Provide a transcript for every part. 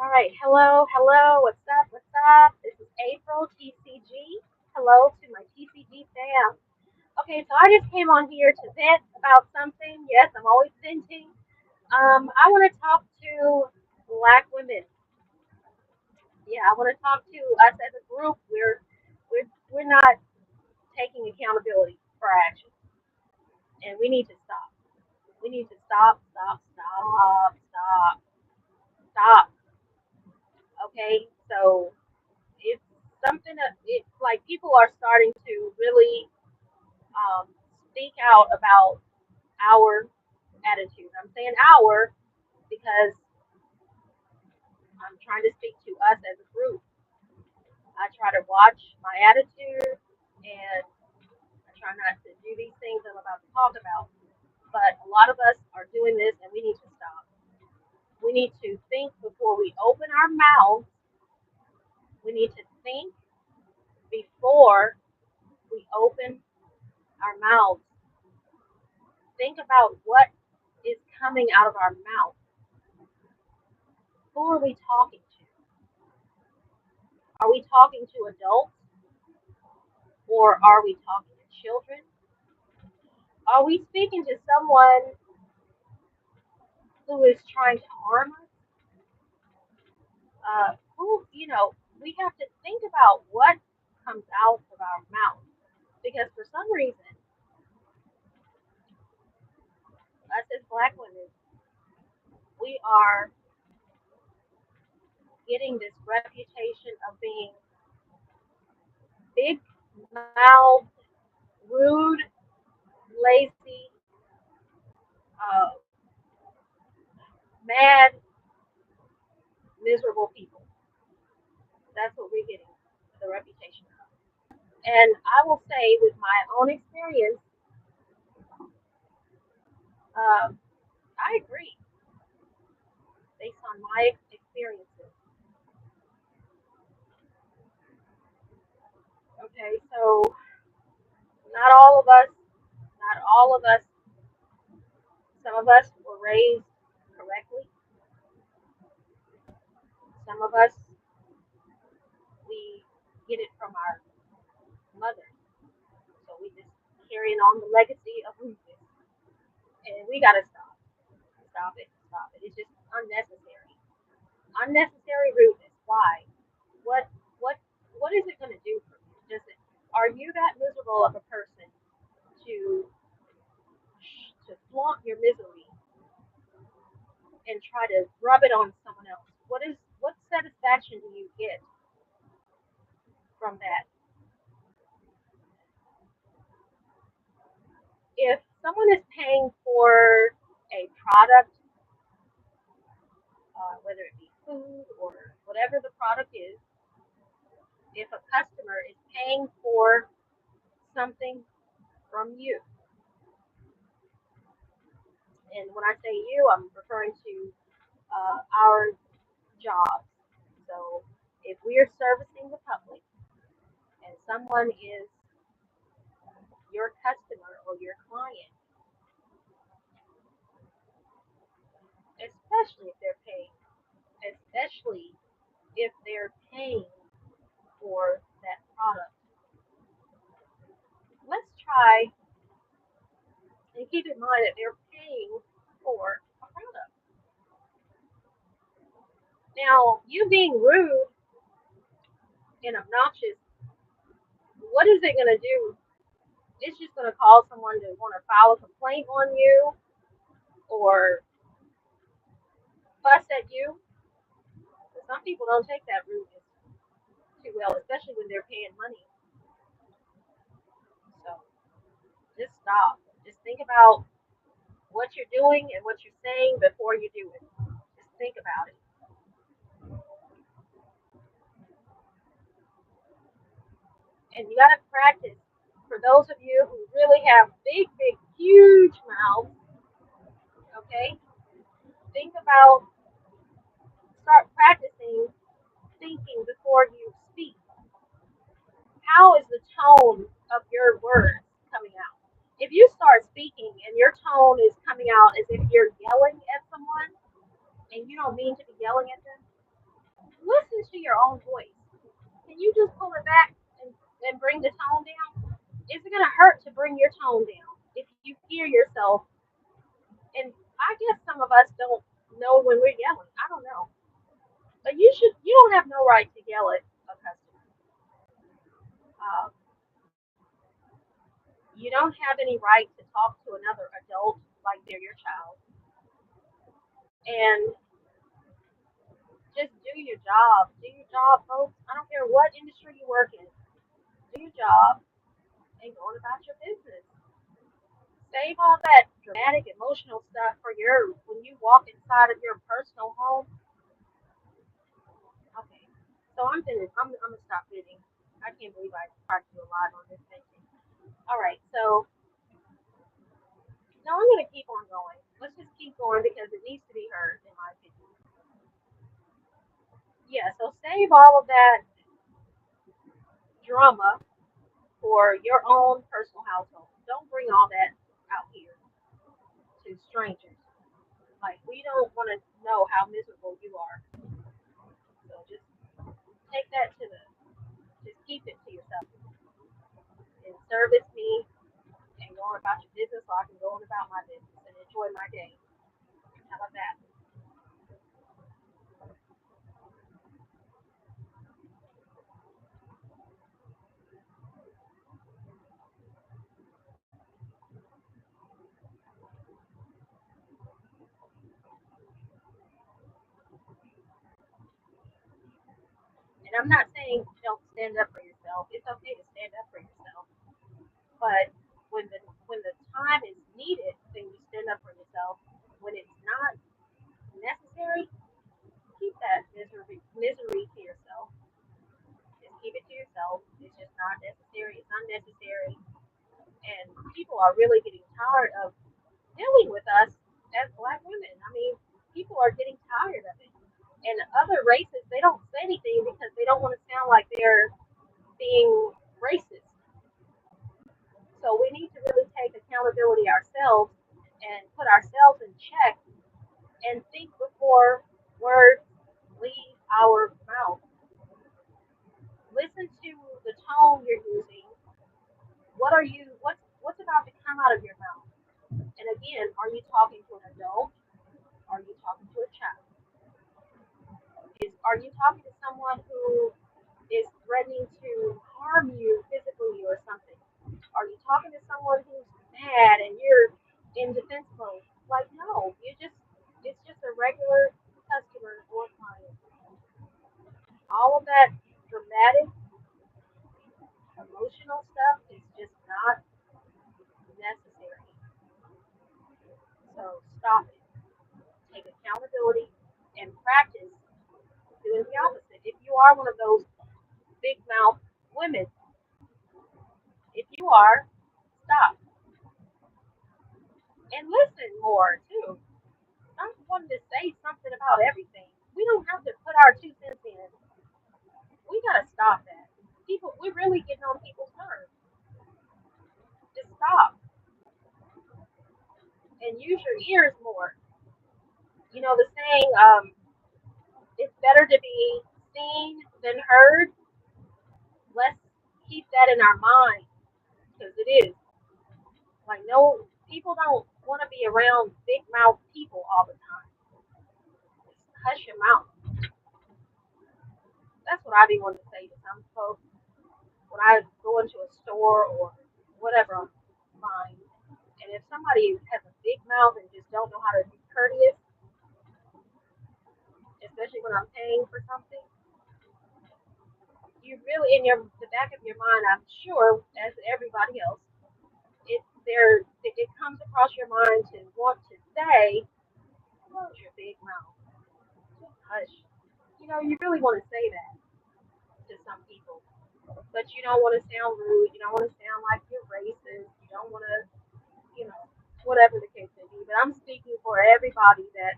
All right, hello, what's up? This is April, TCG. Hello to my TCG fam. Okay, so I just came on here to vent about something. Yes, I'm always venting. I want to talk to Black women. Yeah, I want to talk to us as a group. We're not taking accountability for our actions, and we need to stop. We need to stop. Okay, so it's something that it's like people are starting to really speak out about our attitude. I'm saying our because I'm trying to speak to us as a group. I try to watch my attitude and I try not to do these things I'm about to talk about. But a lot of us are doing this and we need to stop. We need to think before we open our mouths. We need to think before we open our mouths. Think about what is coming out of our mouth. Who are we talking to? Are we talking to adults or are we talking to children? Are we speaking to someone who is trying to harm us? We have to think about what comes out of our mouth because for some reason, us as Black women, we are getting this reputation of being big mouthed, rude, lazy, uh, mad, miserable people. That's what we're getting the reputation of. And I will say, with my own experience, um, I agree based on my experiences. Okay, so not all of us, not all of us, some of us were raised correctly. Some of us, we get it from our mothers. So we just carrying on the legacy of rudeness. And we got to stop. Stop it. Stop it. It's just unnecessary. Unnecessary rudeness. Why? What what what is it going to do for you? Does it? Are you that miserable of a person to flaunt your misery and try to rub it on someone else? What satisfaction do you get from that? If someone is paying for a product, whether it be food or whatever the product is, if a customer is paying for something from you, and when I say you, I'm referring to our jobs. So if we are servicing the public and someone is your customer or your client, especially if they're paying, especially if they're paying for that product, let's try and keep in mind that they're paying for a product. Now, you being rude and obnoxious, what is it going to do? It's just going to cause someone to want to file a complaint on you or fuss at you. But some people don't take that rudeness too well, especially when they're paying money. So just stop. Just think about what you're doing and what you're saying before you do it. Just think about it. And you got to practice. For those of you who really have big, huge mouths, okay, think about, start practicing thinking before you speak. How is the tone of your words coming out? If you start speaking and your tone is coming out as if you're yelling at someone and you don't mean to be yelling at them, Listen to your own voice. Can you just pull it back and bring the tone down? Is it gonna hurt to bring your tone down if you hear yourself? And I guess some of us don't know when we're yelling. I don't know, but you don't have no right to yell at a customer. Um, you don't have any right to talk to another adult like they're your child. And just do your job. Do your job, folks. I don't care what industry you work in. Do your job and go on about your business. Save all that dramatic, emotional stuff for your when you walk inside of your personal home. Okay, so I'm finished. I'm gonna stop bidding. I can't believe I tried to do a lot on this thing. All right, so no, I'm gonna keep on going. Let's just keep going because it needs to be heard, in my opinion. Yeah, so save all of that drama for your own personal household. Don't bring all that out here to strangers. Like we don't want to know how miserable you are. So just take that to the just keep it to yourself and service me and go on about your business so I can go on about my business and enjoy my day. How about that? And I'm not saying don't stand up for yourself. It's okay to stand up for yourself. But when the time is needed, then you stand up for yourself. When it's not necessary, keep that misery to yourself. Just keep it to yourself. It's just not necessary. It's unnecessary. And people are really getting tired of dealing with us as black women. I mean, people are getting tired of it. And other races, they don't say anything because they don't want to sound like they're being racist. So we need to really take accountability ourselves and put ourselves in check and think before words leave our mouth. Listen to the tone you're using. What's about to come out of your mouth? And again, are you talking to an adult? Are you talking to a child? Are you talking to someone who is threatening to harm you physically or something? Are you talking to someone who's mad and you're in defense mode? Like, no, it's just a regular customer or client. All of that dramatic, emotional stuff is just not necessary. So stop it. Take accountability and practice doing the opposite. If you are one of those big mouth women, if you are, stop and listen more too. I'm wanting to say something about everything. We don't have to put our 2 cents in. We gotta stop that. People, we're really getting on people's nerves. Just stop and use your ears more. You know the saying, it's better to be seen than heard. Let's keep that in our mind because it is like no people don't want to be around big mouth people all the time. Just hush your mouth. That's what I be wanting to say to some folks when I go into a store or whatever I'm buying. And if somebody has a big mouth and just don't know how to be courteous, especially when I'm paying for something, you really in your the back of your mind, I'm sure, as everybody else, it comes across your mind to want to say, close your big mouth, just hush. You know, you really want to say that to some people, but you don't want to sound rude. You don't want to sound like you're racist. You don't want to, you know, whatever the case may be. But I'm speaking for everybody that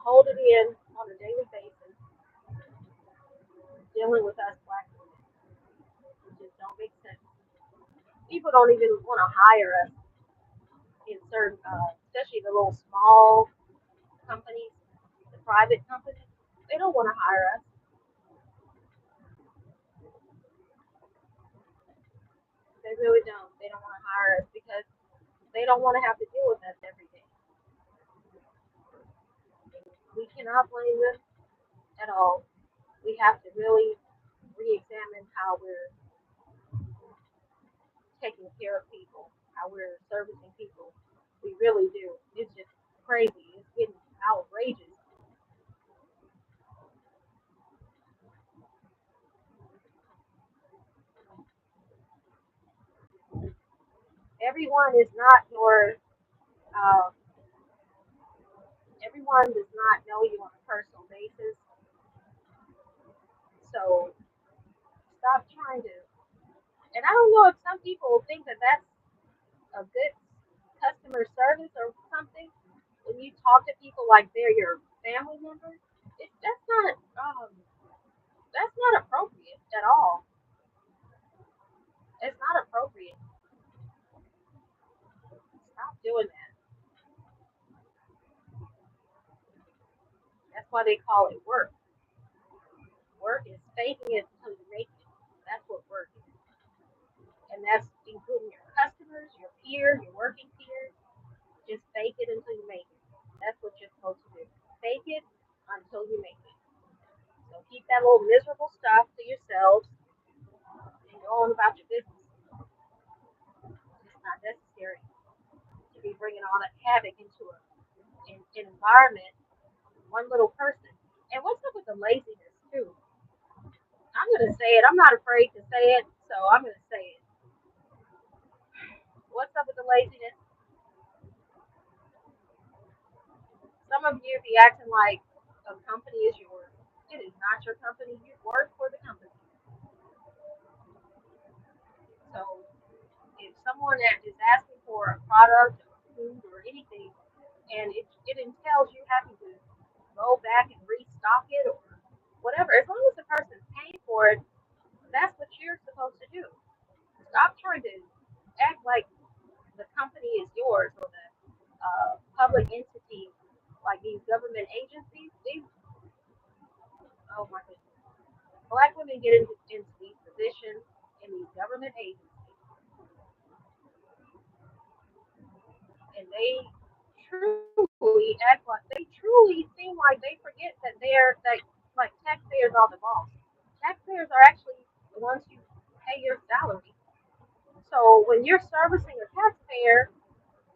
hold it in on a daily basis, dealing with us black women. It just don't make sense. People don't even want to hire us in certain, especially the little small companies. private companies, they don't want to hire us. They really don't. They don't want to hire us because they don't want to have to deal with us every day. We cannot blame them at all. We have to really re-examine how we're taking care of people, how we're servicing people. We really do. It's just crazy. It's getting outrageous. Everyone is not your, um, everyone does not know you on a personal basis. So stop trying to, and I don't know if some people think that that's a good customer service or something. When you talk to people like they're your family members, um, that's not appropriate at all. It's not appropriate. Stop doing that. That's why they call it work. Work is faking it until you make it. That's what work is. And that's including your customers, your peers, your working peers. Just fake it until you make it. That's what you're supposed to do. Fake it until you make it. So keep that little miserable stuff to yourselves and go on about your business. It's not necessary to be bringing all that havoc into an environment, one little person. And what's up with the laziness too? I'm gonna say it. I'm not afraid to say it, so I'm gonna say it. What's up with the laziness? Some of you be acting like a company is yours. It is not your company. You work for the company. So if someone that is asking for a product or food or anything, and it entails you having to go back and restock it or whatever, as long as the person's paying for it, that's what you're supposed to do. Stop trying to act like the company is yours or the public entity, like these government agencies. These, oh my goodness, black women get into these positions in these government agencies, and they truly act like they truly seem like they forget that they're like taxpayers are the boss. Taxpayers are actually the ones who pay your salary. So when you're servicing a taxpayer,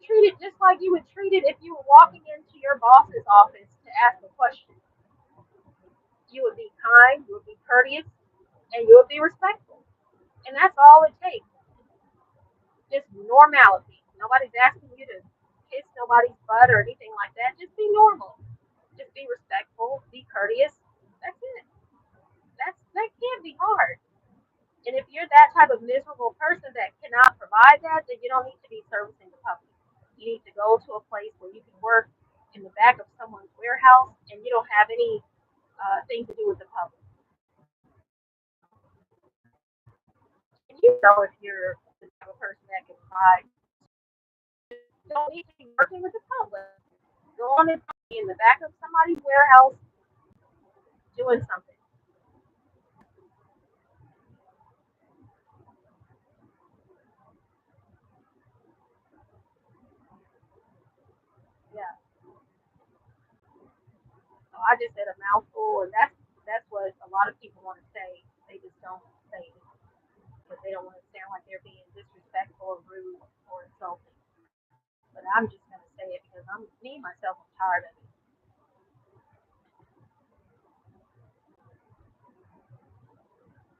treat it just like you would treat it if you were walking into your boss's office to ask a question. You would be kind, you would be courteous, and you would be respectful. And that's all it takes. Just normality. Nobody's asking you to kiss nobody's butt or anything like that. Just be normal. Just be respectful, be courteous. That's it. That can't be hard. And if you're that type of miserable person that cannot provide that, then you don't need to be servicing the public. You need to go to a place where you can work in the back of someone's warehouse and you don't have any thing to do with the public. And you know if you're the type of person that can provide, you don't need to be working with the public. Go on and be in the back of somebody's warehouse doing something. Yeah. So I just said a mouthful, and that's what a lot of people want to say. They just don't say it because they don't want to sound like they're being disrespectful or rude or insulting. But I'm just gonna say it because me myself, I'm tired of it.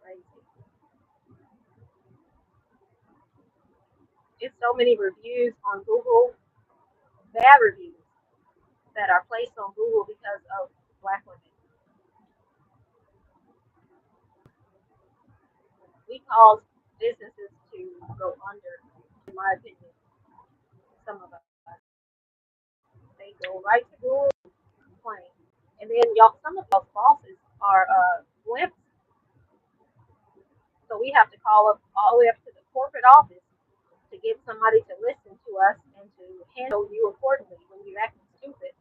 Crazy. It's so many reviews on Google, bad reviews that are placed on Google because of black women. We cause businesses to go under, in my opinion. Some of us, they go right to Google and complain, and then y'all, some of y'all's bosses are wimps. So we have to call up all the way up to the corporate office to get somebody to listen to us and to handle you accordingly when you're acting stupid.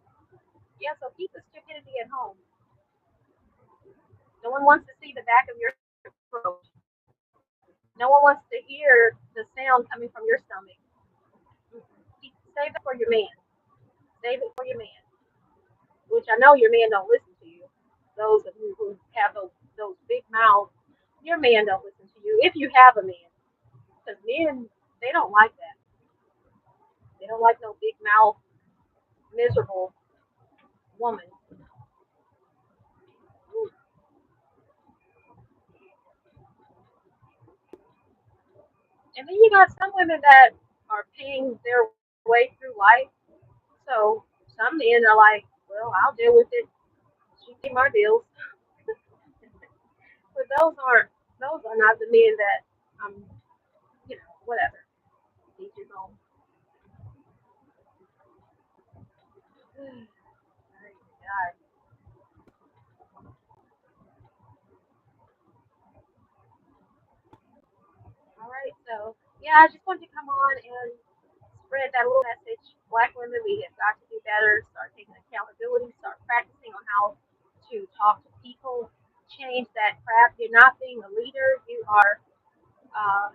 Yeah, so keep the stupidity at home. No one wants to see the back of your throat. No one wants to hear the sound coming from your stomach. Save it for your man. Save it for your man. Which I know your man don't listen to you. Those of you who have those big mouths, your man don't listen to you if you have a man. Because men, they don't like that. They don't like no big mouth, miserable woman. And then you got some women that are paying their way through life. So some men are like, well, I'll deal with it. She pay my bills. But those are not the men that whatever. Each his own. God. All right, so yeah, I just wanted to come on and spread that little message. Black women, we have got to do better. Start taking accountability. Start practicing on how to talk to people. Change that crap. You're not being a leader. You are uh,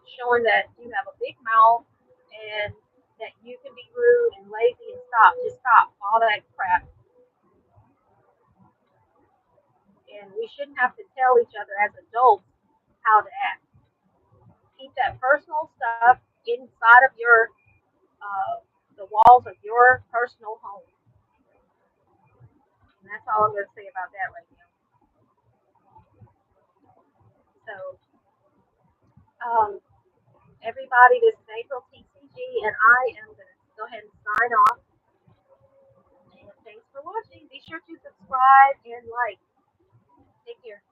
showing that you have a big mouth and that you can be rude and lazy and stop. Just stop all that crap. And we shouldn't have to tell each other as adults how to act. Keep that personal stuff inside of your the walls of your personal home. And that's all I'm going to say about that right now. So, um, everybody, this is April TCG, and I am going to go ahead and sign off. And thanks for watching. Be sure to subscribe and like. Take care.